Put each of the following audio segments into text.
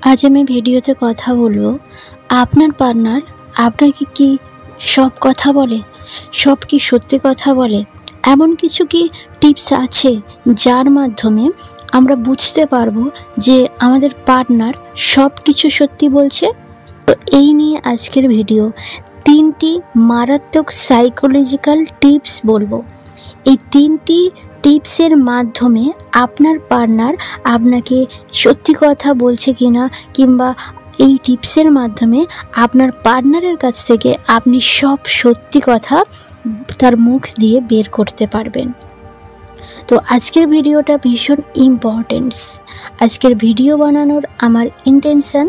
আজ আমি ভিডিওতে কথা বলবো, আপনার পার্টনার আপনাকে কি সব কথা বলে, সব কি সত্যি কথা বলে? এমন কিছু কি টিপস আছে যার মাধ্যমে আমরা বুঝতে পারবো যে আমাদের পার্টনার সব কিছু সত্যি বলছে? তো এই নিয়ে আজকের ভিডিও। 3টি মারাত্মক সাইকোলজিক্যাল টিপস বলবো। এই 3টি টিপসের মাধ্যমে আপনার পার্টনার আপনাকে সত্যি কথা বলছে কিনা, কিংবা এই টিপসের মাধ্যমে আপনার পার্টনারের কাছ থেকে আপনি সব সত্যি কথা তার মুখ দিয়ে বের করতে পারবেন। তো আজকের ভিডিওটা ভীষণ ইম্পর্টেন্স। আজকের ভিডিও বানানোর আমার intention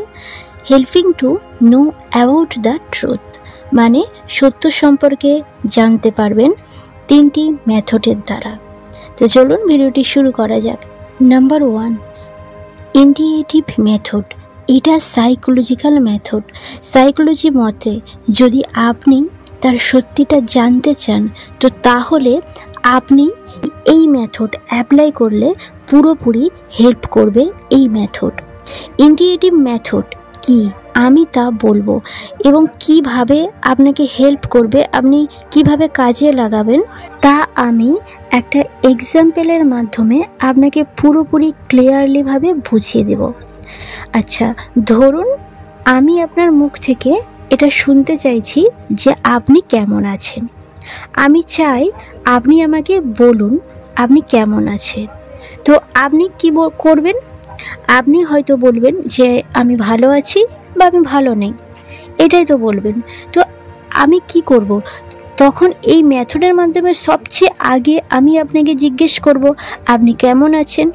helping to know about the truth, মানে সত্য সম্পর্কে জানতে পারবেন 3টি মেথডের দ্বারা। তো চলুন ভিডিওটি শুরু করা যাক। Number 1, intuitive method. এটা সাইকোলজিক্যাল মেথড। সাইকোলজি মতে যদি আপনি তার সত্যিটা জানতে চান, তো তাহলে আপনি এই মেথড অ্যাপ্লাই করলে পুরোপুরি হেল্প করবে এই মেথড। ইন্টিউটিভ মেথড কি আমি তা বলবো, এবং কিভাবে আপনাকে হেল্প করবে, আপনি কিভাবে কাজে লাগাবেন তা আমি একটা এক্সাম্পলের মাধ্যমে আপনাকে পুরোপুরি ক্লিয়ারলিভাবে বুঝিয়ে দেব। আচ্ছা, ধরুন আমি আপনার মুখ থেকে এটা শুনতে চাইছি যে আপনি কেমন আছেন। আমি চাই আপনি আমাকে বলুন আপনি কেমন আছেন। তো আপনি কি করবেন? আপনি হয়তো বলবেন যে আমি ভালো আছি বা আমি ভালো নেই, এটাই তো বলবেন। তো আমি কি করব? তখন এই মেথডের মাধ্যমে সবচেয়ে আগে আমি আপনাকে জিজ্ঞেস করব আপনি কেমন আছেন।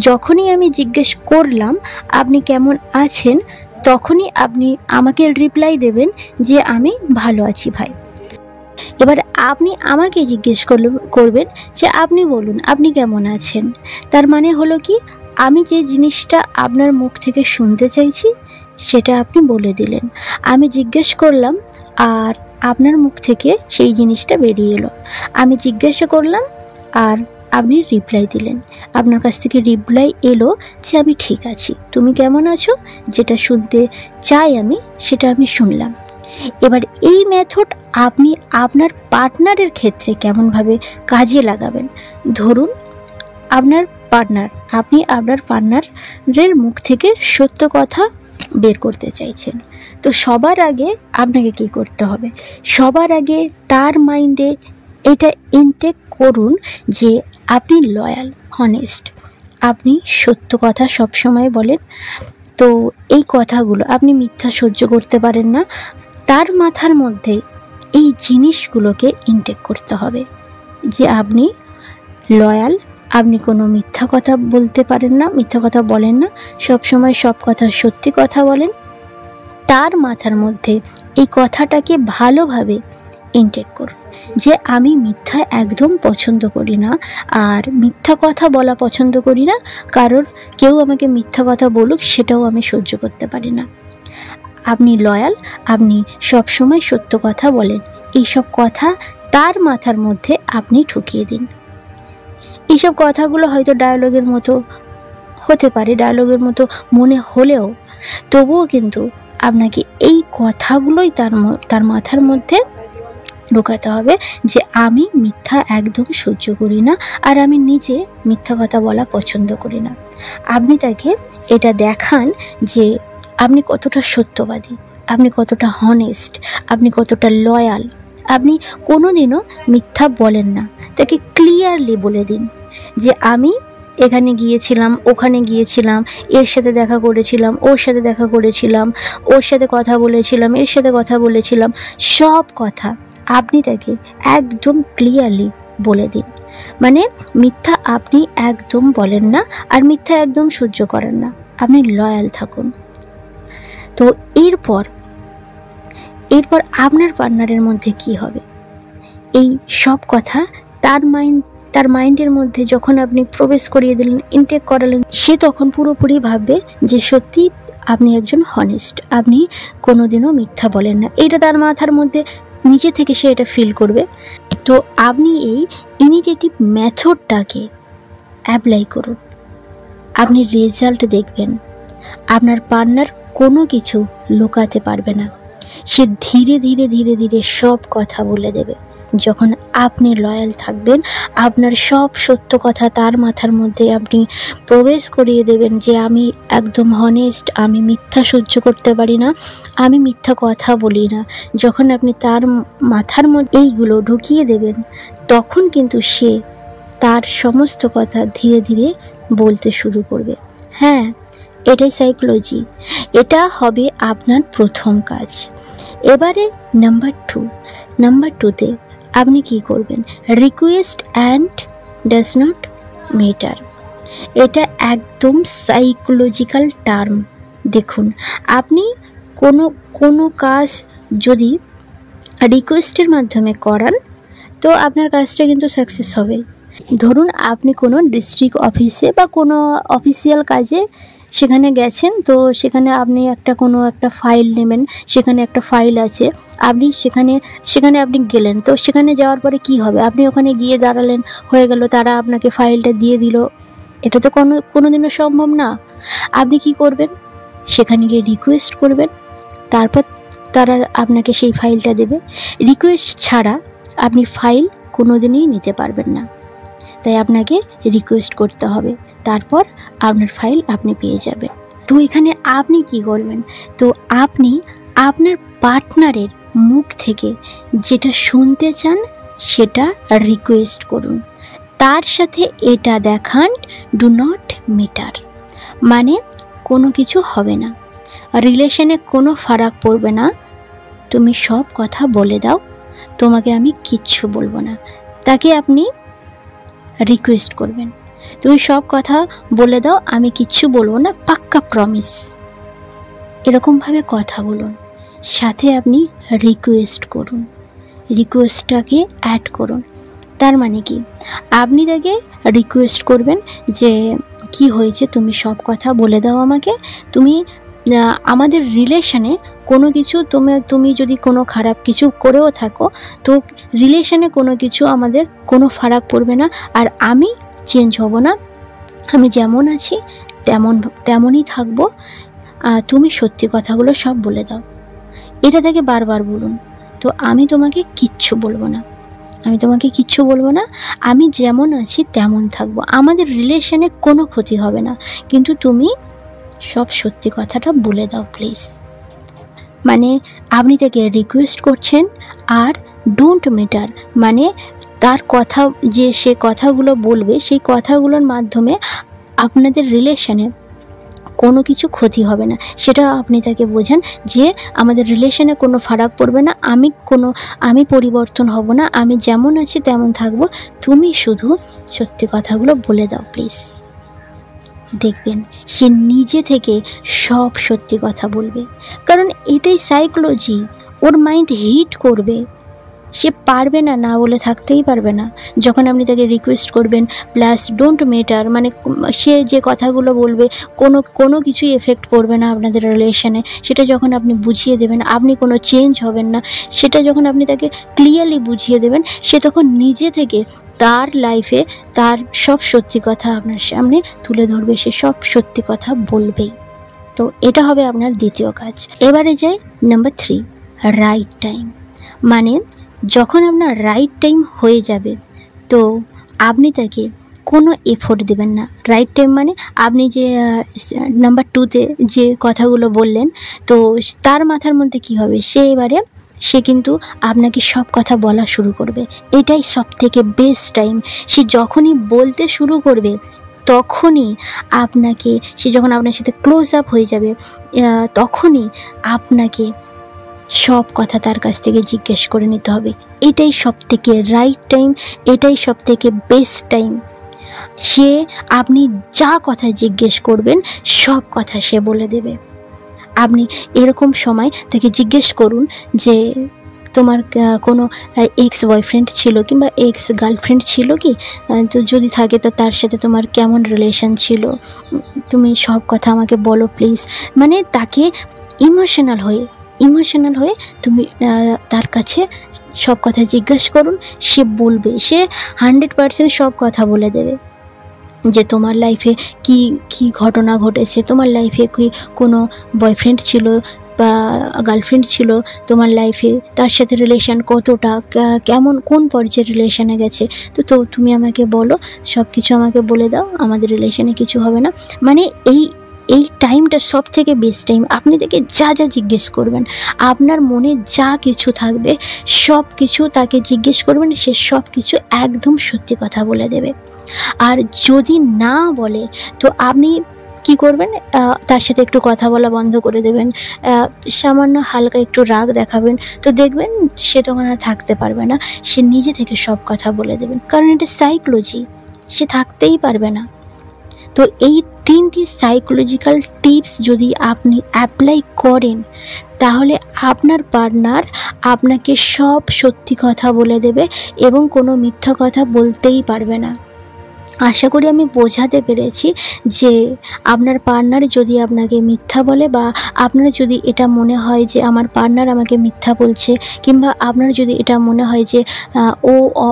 যখনই আমি জিজ্ঞেস করলাম আপনি কেমন আছেন, তখনই আপনি আমাকে রিপ্লাই দেবেন যে আমি ভালো আছি ভাই। এবার আপনি আমাকে জিজ্ঞেস করবেন যে আপনি বলুন আপনি কেমন আছেন। তার মানে হলো কি, আমি যে জিনিসটা আপনার মুখ থেকে শুনতে চাইছি সেটা আপনি বলে দিলেন। আমি জিজ্ঞেস করলাম আর আপনার মুখ থেকে সেই জিনিসটা বেরিয়ে এলো। আমি জিজ্ঞাসা করলাম আর আপনি রিপ্লাই দিলেন। আপনার কাছ থেকে রিপ্লাই এলো যে আমি ঠিক আছি, তুমি কেমন আছো, যেটা শুনতে চাই আমি সেটা আমি শুনলাম। এবার এই মেথড আপনি আপনার পার্টনারের ক্ষেত্রে কেমনভাবে কাজে লাগাবেন? ধরুন আপনি আপনার পার্টনারের মুখ থেকে সত্য কথা বের করতে চাইছেন। তো সবার আগে আপনাকে কি করতে হবে? সবার আগে তার মাইন্ডে এটা ইনটেক করুন যে আপনি লয়াল, হনেস্ট, আপনি সত্য কথা সবসময় বলেন। তো এই কথাগুলো আপনি মিথ্যা সহ্য করতে পারেন না। তার মাথার মধ্যে এই জিনিসগুলোকে ইনটেক করতে হবে যে আপনি লয়াল, আপনি কোনো মিথ্যা কথা বলতে পারেন না, মিথ্যা কথা বলেন না, সবসময় সব কথা সত্যি কথা বলেন। তার মাথার মধ্যে এই কথাটাকে ভালোভাবে ইনটেক করুন যে আমি মিথ্যা একদম পছন্দ করি না, আর মিথ্যা কথা বলা পছন্দ করি না। কেউ আমাকে মিথ্যা কথা বলুক সেটাও আমি সহ্য করতে পারি না। আপনি লয়াল, আপনি সবসময় সত্য কথা বলেন। এইসব কথা তার মাথার মধ্যে আপনি ঢুকিয়ে দিন। এইসব কথাগুলো হয়তো ডায়লগের মতো হতে পারে, ডায়লগের মতো মনে হলেও তবুও কিন্তু আপনাকে এই কথাগুলোই তার মাথার মধ্যে ঢোকাতে হবে যে আমি মিথ্যা একদম সহ্য করি না, আর আমি নিজে মিথ্যা কথা বলা পছন্দ করি না। আপনি তাকে এটা দেখান যে আপনি কতটা সত্যবাদী, আপনি কতটা হনেস্ট, আপনি কতটা লয়াল, আপনি কোনোদিনও মিথ্যা বলেন না। তাকে ক্লিয়ারলি বলে দিন যে আমি এখানে গিয়েছিলাম, ওখানে গিয়েছিলাম, এর সাথে দেখা করেছিলাম, ওর সাথে দেখা করেছিলাম, ওর সাথে কথা বলেছিলাম, এর সাথে কথা বলেছিলাম। সব কথা আপনি তাকে একদম ক্লিয়ারলি বলে দিন। মানে মিথ্যা আপনি একদম বলেন না, আর মিথ্যা একদম সহ্য করেন না, আপনি লয়াল থাকুন। তো এরপর আপনার পার্টনারের মধ্যে কি হবে? এই সব কথা তার মাইন্ডের মধ্যে যখন আপনি প্রবেশ করিয়ে দিলেন, ইনটেক করালেন, সে তখন পুরোপুরি ভাববে যে সত্যি আপনি একজন হনেস্ট, আপনি কোনোদিনও মিথ্যা বলেন না। এটা তার মাথার মধ্যে নিজে থেকে সে এটা ফিল করবে। তো আপনি এই ইনিশিয়েটিভ মেথডটাকে অ্যাপ্লাই করুন, আপনি রেজাল্ট দেখবেন। আপনার পার্টনার কোনো কিছু লুকাতে পারবে না। সে ধীরে ধীরে ধীরে ধীরে সব কথা বলে দেবে। যখন আপনি লয়াল থাকবেন, আপনার সব সত্য কথা তার মাথার মধ্যে আপনি প্রবেশ করিয়ে দেবেন যে আমি একদম হনেস্ট, আমি মিথ্যা সহ্য করতে পারি না, আমি মিথ্যা কথা বলি না। যখন আপনি তার মাথার মধ্যে এইগুলো ঢুকিয়ে দেবেন, তখন কিন্তু সে তার সমস্ত কথা ধীরে ধীরে বলতে শুরু করবে। হ্যাঁ, এটাই সাইকোলজি। এটা হবে আপনার প্রথম কাজ। এবারে নাম্বার টুতে আপনি কি করবেন? Request and does not matter. এটা একদম সাইকোলজিক্যাল টার্ম। দেখুন, আপনি কোনো কাজ যদি রিকোয়েস্টের মাধ্যমে করান, তো আপনার কাজটা কিন্তু সাকসেস হবে। ধরুন আপনি কোনো ডিস্ট্রিক্ট অফিসে বা কোনো অফিসিয়াল কাজে সেখানে গেছেন, তো সেখানে আপনি কোনো একটা ফাইল নেবেন, সেখানে একটা ফাইল আছে, আপনি সেখানে আপনি গেলেন। তো সেখানে যাওয়ার পরে কি হবে? আপনি ওখানে গিয়ে দাঁড়ালেন, হয়ে গেল, তারা আপনাকে ফাইলটা দিয়ে দিল। এটা তো কোনোদিনও সম্ভব না। আপনি কি করবেন? সেখানে গিয়ে রিকোয়েস্ট করবেন, তারপর তারা আপনাকে সেই ফাইলটা দেবে। রিকোয়েস্ট ছাড়া আপনি ফাইল কোনোদিনই নিতে পারবেন না, তাই আপনাকে রিকোয়েস্ট করতে হবে, তারপর আপনার ফাইল আপনি পেয়ে যাবেন। তো এখানে আপনি কি করবেন? তো আপনি আপনার পার্টনারের মুখ থেকে যেটা শুনতে চান সেটা রিকোয়েস্ট করুন, তার সাথে এটা দেখান ডু নট ম্যাটার, মানে কোনো কিছু হবে না, রিলেশনে কোনো ফারাক পড়বে না, তুমি সব কথা বলে দাও, তোমাকে আমি কিচ্ছু বলবো না। তাকে আপনি রিকোয়েস্ট করবেন, তুমি সব কথা বলে দাও, আমি কিচ্ছু বলবো না, পাক্কা প্রমিস, এরকমভাবে কথা বলুন। সাথে আপনি রিকোয়েস্ট করুন, রিকোয়েস্টটাকে অ্যাড করুন। তার মানে কি? আপনি তাকে রিকোয়েস্ট করবেন যে কি হয়েছে, তুমি সব কথা বলে দাও আমাকে, তুমি আমাদের রিলেশনে কোনো কিছু তুমি যদি কোনো খারাপ কিছু করেও থাকো, তো রিলেশনে কোনো কিছু আমাদের কোনো ফারাক পড়বে না, আর আমি চেঞ্জ হব না, আমি যেমন আছি তেমনই থাকবো, তুমি সত্যি কথাগুলো সব বলে দাও। এটা থেকে বারবার বলুন। তো আমি তোমাকে কিচ্ছু বলবো না, আমি যেমন আছি তেমন থাকবো, আমাদের রিলেশনে কোনো ক্ষতি হবে না, কিন্তু তুমি সব সত্যি কথাটা বলে দাও প্লিজ। মানে আপনি তাকে রিকোয়েস্ট করছেন, আর ডোন্ট ম্যাটার মানে তার কথা, যে সে কথাগুলো বলবে, সেই কথাগুলোর মাধ্যমে আপনাদের রিলেশনে কোনো কিছু ক্ষতি হবে না, সেটা আপনি তাকে বোঝান যে আমাদের রিলেশনে কোনো ফারাক পড়বে না, আমি পরিবর্তন হব না, আমি যেমন আছি তেমন থাকব, তুমি শুধু সত্যি কথাগুলো বলে দাও প্লিজ। দেখবেন সে নিজে থেকে সব সত্যি কথা বলবে, কারণ এটাই সাইকোলজি। ওর মাইন্ড হিট করবে, সে পারবে না না বলে থাকতেই পারবে না। যখন আপনি তাকে রিকোয়েস্ট করবেন প্লাস ডোন্ট ম্যাটার, মানে সে যে কথাগুলো বলবে কোনো কিছুই এফেক্ট পড়বে না আপনাদের রিলেশনে, সেটা যখন আপনি বুঝিয়ে দেবেন, আপনি কোনো চেঞ্জ হবেন না, সেটা যখন আপনি তাকে ক্লিয়ারলি বুঝিয়ে দেবেন, সে তখন নিজে থেকে তার লাইফে তার সব সত্যি কথা আপনার সামনে তুলে ধরবে, সে সব সত্যি কথা বলবেই। তো এটা হবে আপনার দ্বিতীয় কাজ। এবারে যাই নাম্বার 3, রাইট টাইম। মানে যখন আপনার রাইট টাইম হয়ে যাবে, তো আপনি তাকে কোনো এফোর্ট দেবেন না। রাইট টাইম মানে আপনি যে নাম্বার 2তে যে কথাগুলো বললেন, তো তার মাথার মধ্যে কি হবে, সে কিন্তু আপনাকে সব কথা বলা শুরু করবে। এটাই সব থেকে বেস্ট টাইম। সে যখনই বলতে শুরু করবে, তখনই সে যখন আপনার সাথে ক্লোজ আপ হয়ে যাবে, তখনই আপনাকে সব কথা তার কাছ থেকে জিজ্ঞেস করে নিতে হবে। এটাই সব থেকে রাইট টাইম, এটাই সব থেকে বেস্ট টাইম। আপনি যা কথা জিজ্ঞেস করবেন সব কথা সে বলে দেবে। আপনি এরকম সময় তাকে জিজ্ঞেস করুন যে তোমার কোনো এক্স বয়ফ্রেন্ড ছিল কিংবা এক্স গার্লফ্রেন্ড ছিল কি, তো যদি থাকে তো তার সাথে তোমার কেমন রিলেশন ছিল, তুমি সব কথা আমাকে বলো প্লিজ। মানে তাকে ইমোশনাল হয়ে তুমি তার কাছে সব কথা জিজ্ঞেস করুন, সে বলবে, সে 100% সব কথা বলে দেবে। যে তোমার লাইফে কি কি ঘটনা ঘটেছে, তোমার লাইফে কি কোনো বয়ফ্রেন্ড ছিল বা গার্লফ্রেন্ড ছিল তোমার লাইফে, তার সাথে রিলেশন কতটা, কেমন কোন পর্যায়ে রিলেশনে গেছে, তো তুমি আমাকে বলো, সব কিছু আমাকে বলে দাও, আমাদের রিলেশনে কিছু হবে না। মানে এই টাইমটা সব থেকে বেস্ট টাইম। আপনি তাকে যা যা জিজ্ঞেস করবেন, আপনার মনে যা কিছু থাকবে সব কিছু তাকে জিজ্ঞেস করবেন, সে সব কিছু একদম সত্যি কথা বলে দেবে। আর যদি না বলে তো আপনি কি করবেন, তার সাথে একটু কথা বলা বন্ধ করে দেবেন, সামান্য হালকা একটু রাগ দেখাবেন, তো দেখবেন সে তখন আর থাকতে পারবে না, সে নিজে থেকে সব কথা বলে দেবেন। কারণ এটা সাইকোলজি, সে থাকতেই পারবে না। তো এই 3টি সাইকোলজিক্যাল টিপস যদি আপনি অ্যাপ্লাই করেন, তাহলে আপনার পার্টনার আপনাকে সব সত্যি কথা বলে দেবে এবং কোনো মিথ্যা কথা বলতেই পারবে না। আশা করি আমি বোঝাতে পেরেছি যে আপনার পার্টনার যদি আপনাকে মিথ্যা বলে, বা আপনার যদি এটা মনে হয় যে আমার পার্টনার আমাকে মিথ্যা বলছে, কিংবা আপনার যদি এটা মনে হয় যে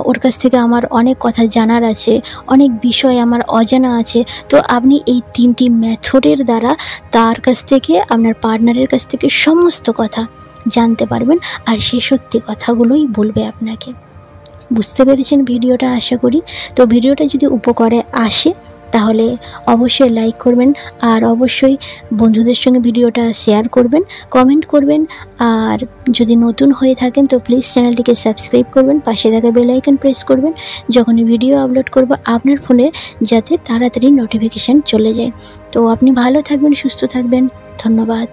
ওর কাছ থেকে আমার অনেক কথা জানার আছে, অনেক বিষয় আমার অজানা আছে, তো আপনি এই 3টি মেথডের দ্বারা তার কাছ থেকে, আপনার পার্টনারের কাছ থেকে সমস্ত কথা জানতে পারবেন, আর সে সত্যি কথাগুলোই বলবে আপনাকে। বুঝতে পেরেছেন ভিডিওটা আশা করি। তো ভিডিওটা যদি উপকারে আসে তাহলে অবশ্যই লাইক করবেন, আর অবশ্যই বন্ধুদের সঙ্গে ভিডিওটা শেয়ার করবেন, কমেন্ট করবেন, আর যদি নতুন হয়ে থাকেন তো প্লিজ চ্যানেলটিকে সাবস্ক্রাইব করবেন, পাশে থাকা বেল আইকন প্রেস করবেন, যখনই ভিডিও আপলোড করব আপনার ফোনে যাতে তাড়াতাড়ি নোটিফিকেশান চলে যায়। তো আপনি ভালো থাকবেন, সুস্থ থাকবেন, ধন্যবাদ।